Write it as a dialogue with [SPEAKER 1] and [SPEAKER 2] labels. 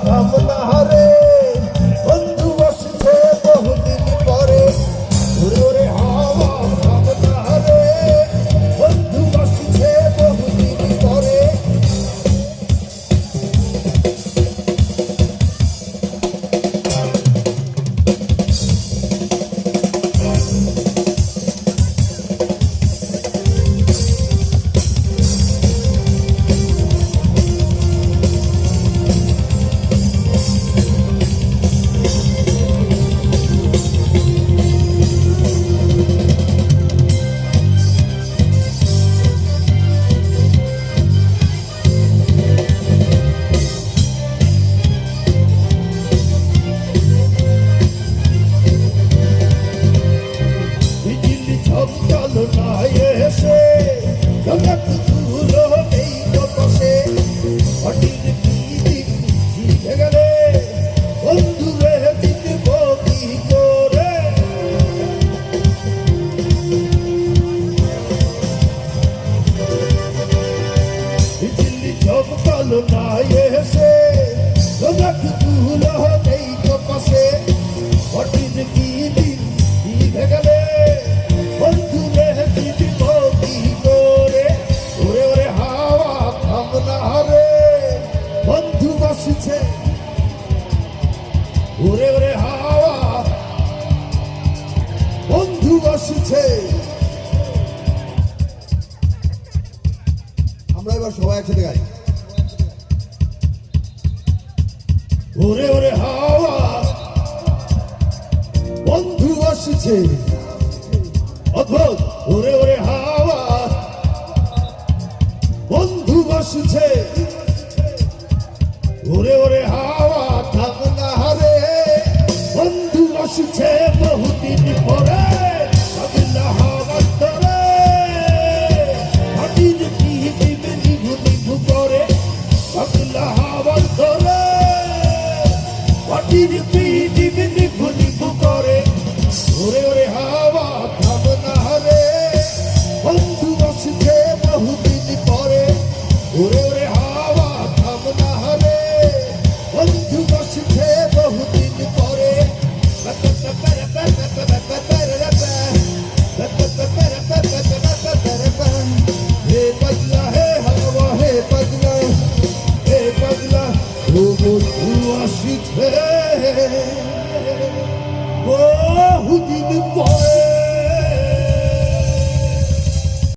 [SPEAKER 1] ভাবনা রে বন্ধু বসছে বহুদিন পরে ওরে ওরে হাওয়া ভাবনা রে বন্ধু বসছে বহুদিন পরে চলো না এসে জগৎ ধুলো নেই তো বসে হঠিক কি দিন জিতে গেলে বন্ধু রে জিতব কি করে দিল্লি চলো না এসে জগৎ ধুলো নেই তো বসে হঠিক কি দিন জিতে গেলে বন্ধু রে জিতব কি করে ওরে ওরে হাওয়া ভাবনা রে বন্ধু বসছে ওরে ওরে হাওয়া বন্ধু বসছে আমরা এবার সবাই একসাথে গাই ওরে ওরে হাওয়া বন্ধু বসছে অদ্ভুত ওরে ওরে হাওয়া বন্ধু বসছে ওরে ওরে হাওয়া থামনা রে বন্ধু বসছে বহুদিন পরে পাগলা হাওয়া ধরে হাতির কি দিবে নিভু নিভু করে পাগলা হাওয়া ধরে হাতির কি দিবে নিভু নিভু করে ওরে ওরে হাওয়া থামনা রে বন্ধু বসছে বহুদিন পরে ওরে